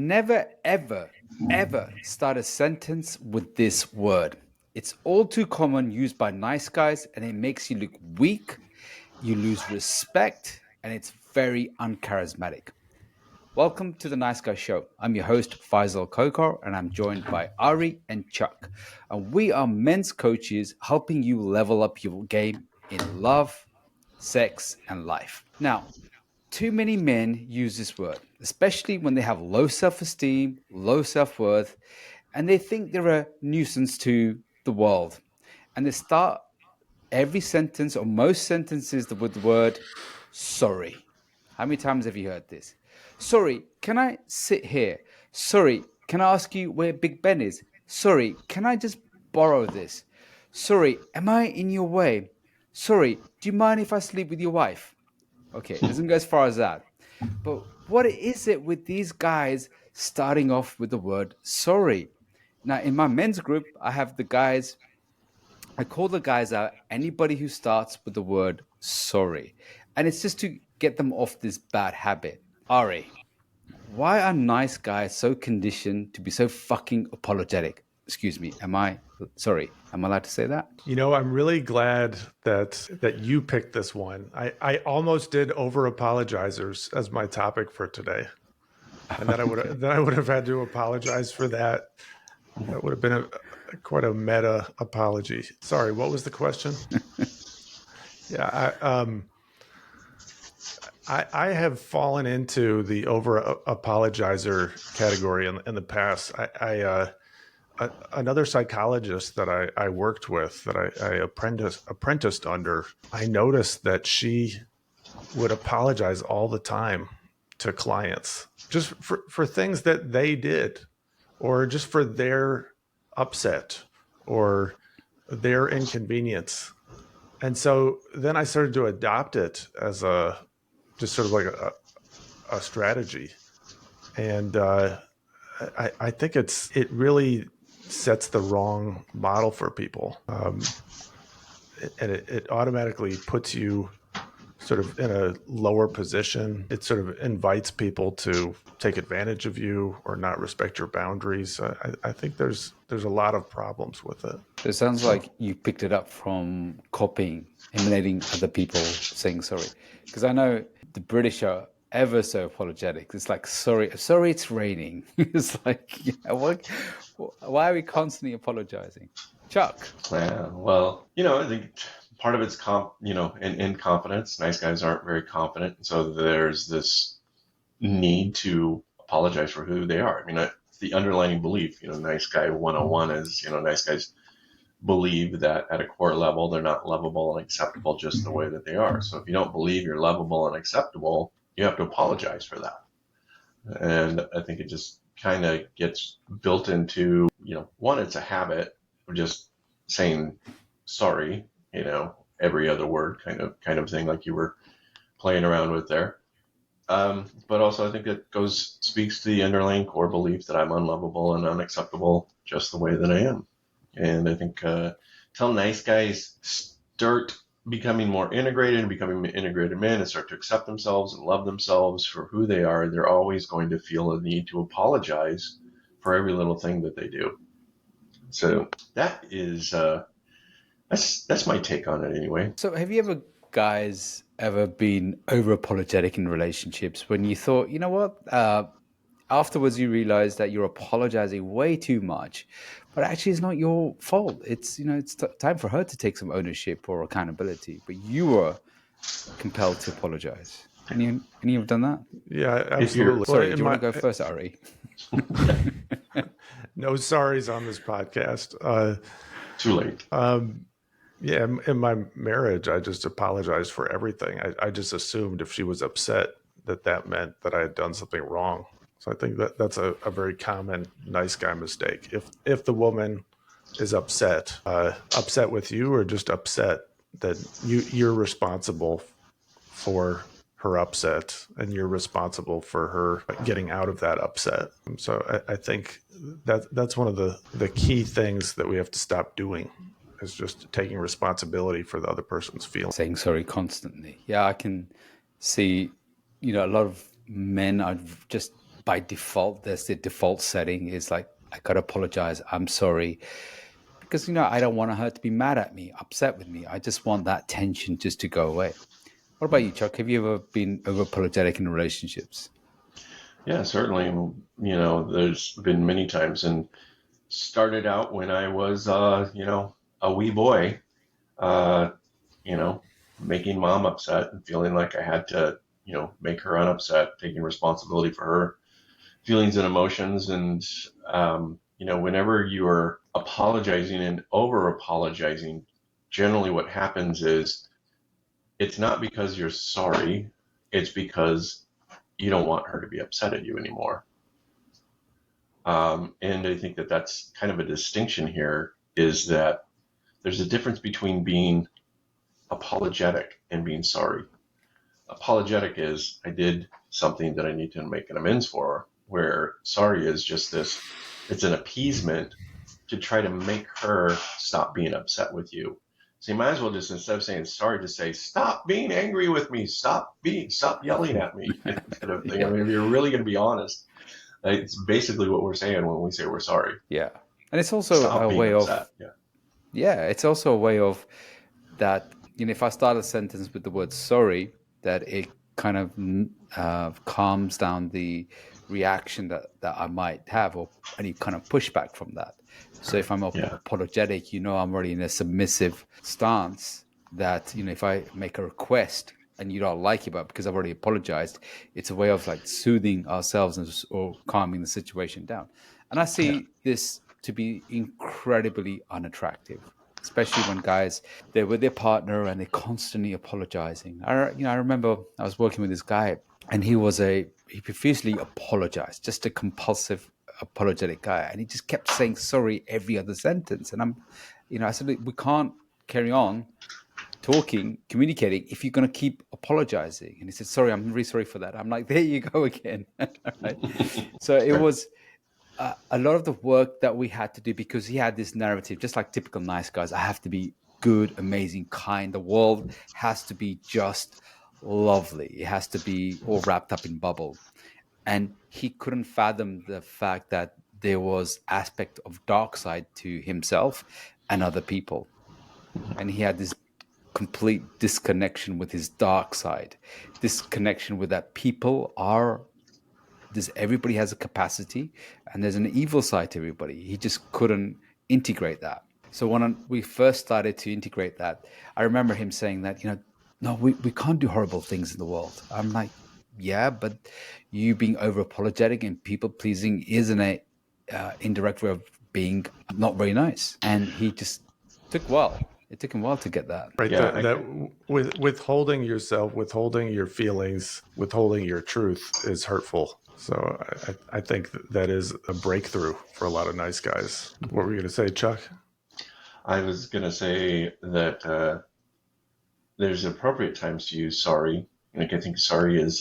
never, ever, ever start a sentence with this word. It's all too common used by nice guys, and it makes you look weak, you lose respect, and it's very uncharismatic. Welcome to the Nice Guy Show. I'm your host, Faisal Khokhar, and I'm joined by Ari and Chuck. And we are men's coaches helping you level up your game in love, sex, and life. Now, too many men use this word, especially when they have low self-esteem, low self-worth, and they think they're a nuisance to the world. And they start every sentence or most sentences with the word sorry. How many times have you heard this? Sorry, can I sit here? Sorry, can I ask you where Big Ben is? Sorry, can I just borrow this? Sorry, am I in your way? Sorry, do you mind if I sleep with your wife? Okay, it doesn't go as far as that. But what is it with these guys starting off with the word sorry? Now, in my men's group, I call the guys out anybody who starts with the word sorry. And it's just to get them off this bad habit. Ari, why are nice guys so conditioned to be so fucking apologetic? Excuse me, am I allowed to say that? You know, I'm really glad that you picked this one. I almost did over apologizers as my topic for today. And then I would have had to apologize for that. That would have been quite a meta apology. Sorry, what was the question? Yeah, I have fallen into the over apologizer category in the past. Another psychologist that I worked with, that I apprenticed under, I noticed that she would apologize all the time to clients just for things that they did, or just for their upset or their inconvenience. And so then I started to adopt it as just sort of like a strategy. And I think it really sets the wrong model for people. And it automatically puts you sort of in a lower position. It sort of invites people to take advantage of you or not respect your boundaries. I think there's a lot of problems with it. It sounds like you picked it up from copying, emulating other people saying sorry. Because I know the British are ever so apologetic. It's like, sorry, it's raining. It's like, why are we constantly apologizing? Chuck. Yeah, well, I think part of it's incompetence. Nice guys aren't very confident. So there's this need to apologize for who they are. I mean, it's the underlying belief, nice guy 101 is, nice guys believe that at a core level, they're not lovable and acceptable just the way that they are. So if you don't believe you're lovable and acceptable, you have to apologize for that. And I think it just kind of gets built into, one, it's a habit of just saying sorry, every other word kind of thing, like you were playing around with there. But also I think it speaks to the underlying core belief that I'm unlovable and unacceptable just the way that I am. And I think till nice guys start becoming more integrated and becoming integrated men and start to accept themselves and love themselves for who they are, they're always going to feel a need to apologize for every little thing that they do. So that is that's my take on it anyway. So have you guys ever been over apologetic in relationships when you thought, you know what, afterwards you realize that you're apologizing way too much, but actually it's not your fault. It's time for her to take some ownership or accountability, but you were compelled to apologize. Any have done that? Yeah, absolutely. Sorry, do you want to go first, Ari? No sorries on this podcast. Too late. Yeah, in my marriage, I just apologized for everything. I just assumed if she was upset that meant that I had done something wrong. So I think that's a very common nice guy mistake. If the woman is upset with you, or just upset that you're responsible for her upset and you're responsible for her getting out of that upset. So I think that's one of the key things that we have to stop doing, is just taking responsibility for the other person's feelings. Saying sorry constantly. Yeah, I can see, a lot of men are just by default, there's the default setting is like, I gotta apologize, I'm sorry, because I don't want her to be mad at me, upset with me. I just want that tension just to go away. What about you, Chuck? Have you ever been over apologetic in relationships? Yeah, certainly. There's been many times, and started out when I was, a wee boy, uh, you know, making mom upset and feeling like I had to, make her unupset, taking responsibility for her feelings and emotions. And, whenever you are apologizing and over apologizing, generally what happens is it's not because you're sorry, it's because you don't want her to be upset at you anymore. And I think that that's kind of a distinction here, is that there's a difference between being apologetic and being sorry. Apologetic is, I did something that I need to make an amends for, where sorry is just this, it's an appeasement to try to make her stop being upset with you. So you might as well just, instead of saying sorry, just say, stop being angry with me, stop yelling at me, kind of thing. I mean, if you're really going to be honest, it's basically what we're saying when we say we're sorry. Yeah. And it's also Stop a being way upset. of, yeah, it's also a way of that, if I start a sentence with the word sorry, that it kind of calms down the reaction that I might have, or any kind of pushback from that. So if I'm apologetic, I'm already in a submissive stance that, if I make a request and you don't like it, but because I've already apologized, it's a way of like soothing ourselves or calming the situation down. And I see this to be incredibly unattractive, especially when guys, they're with their partner and they're constantly apologizing. I remember I was working with this guy, and he profusely apologized, just a compulsive apologetic guy, and he just kept saying sorry every other sentence. And I said, we can't carry on communicating if you're going to keep apologizing. And he said, sorry, I'm really sorry for that. I'm like, there you go again. Right? So it was a lot of the work that we had to do, because he had this narrative, just like typical nice guys. I have to be good, amazing, kind. The world has to be just lovely. It has to be all wrapped up in bubble. And he couldn't fathom the fact that there was aspect of dark side to himself and other people. And he had this complete disconnection with his dark side, disconnection with that everybody has a capacity, and there's an evil side to everybody. He just couldn't integrate that. So when we first started to integrate that, I remember him saying that, no, we can't do horrible things in the world. I'm like, yeah, but you being over apologetic and people pleasing is an indirect way of being not very nice. And he just it took him a while to get that. Right. Withholding yourself, withholding your feelings, withholding your truth is hurtful. So I think that is a breakthrough for a lot of nice guys. What were you going to say, Chuck? I was going to say that there's appropriate times to use sorry. Like, I think sorry is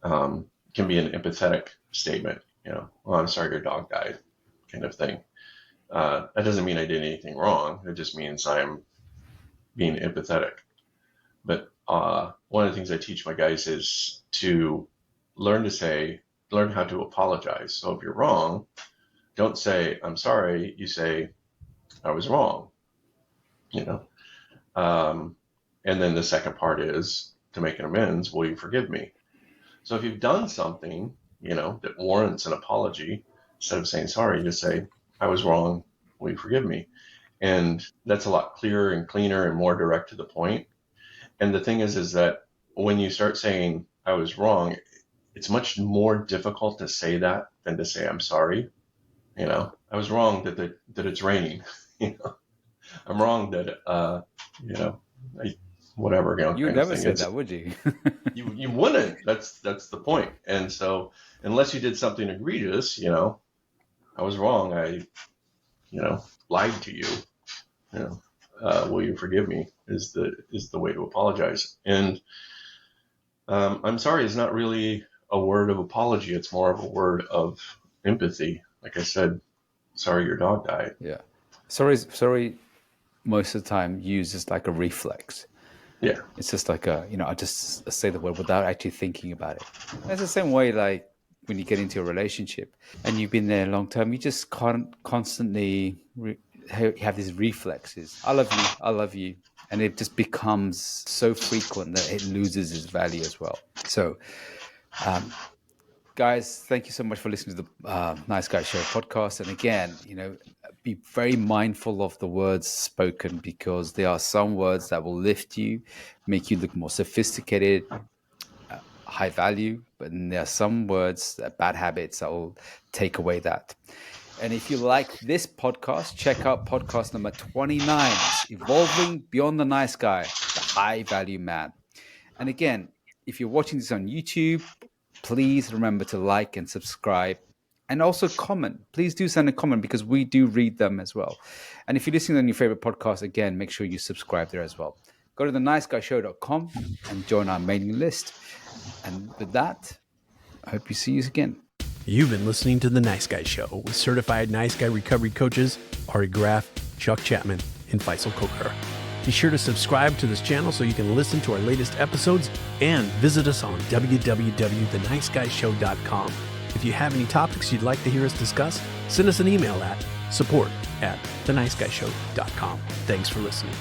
can be an empathetic statement. Oh, I'm sorry your dog died, kind of thing. That doesn't mean I did anything wrong. It just means I'm being empathetic. But one of the things I teach my guys is to learn how to apologize. So if you're wrong, don't say, I'm sorry. You say, I was wrong. And then the second part is to make an amends. Will you forgive me? So if you've done something, that warrants an apology, instead of saying sorry, you just say, I was wrong. Will you forgive me? And that's a lot clearer and cleaner and more direct to the point. And the thing is that when you start saying I was wrong, it's much more difficult to say that than to say I'm sorry. I was wrong that it's raining. I'm wrong that whatever. You'd never say that, would you? you wouldn't. That's the point. And so unless you did something egregious, I was wrong. I lied to you. Will you forgive me? Is the way to apologize. And I'm sorry is not really a word of apology. It's more of a word of empathy. Like I said, sorry your dog died. Yeah. Sorry most of the time used as like a reflex. Yeah. It's just like I just say the word without actually thinking about it. And it's the same way, like, when you get into a relationship and you've been there long term, you just can't constantly have these reflexes. I love you. And it just becomes so frequent that it loses its value as well. So, guys, thank you so much for listening to the Nice Guy Show podcast. And again, be very mindful of the words spoken, because there are some words that will lift you, make you look more sophisticated, high value, but there are some words, bad habits, that will take away that. And if you like this podcast, check out podcast number 29, Evolving Beyond the Nice Guy, the High Value Man. And again, if you're watching this on YouTube, please remember to like and subscribe, and also comment. Please do send a comment, because we do read them as well. And if you're listening on your favorite podcast, again, make sure you subscribe there as well. Go to theniceguyshow.com and join our mailing list. And with that, I hope you see you again. You've been listening to The Nice Guy Show with certified Nice Guy recovery coaches Ari Graff, Chuck Chapman, and Faisal Khokhar. Be sure to subscribe to this channel so you can listen to our latest episodes, and visit us on www.theniceguyShow.com. If you have any topics you'd like to hear us discuss, send us an email at support@theniceguyShow.com. Thanks for listening.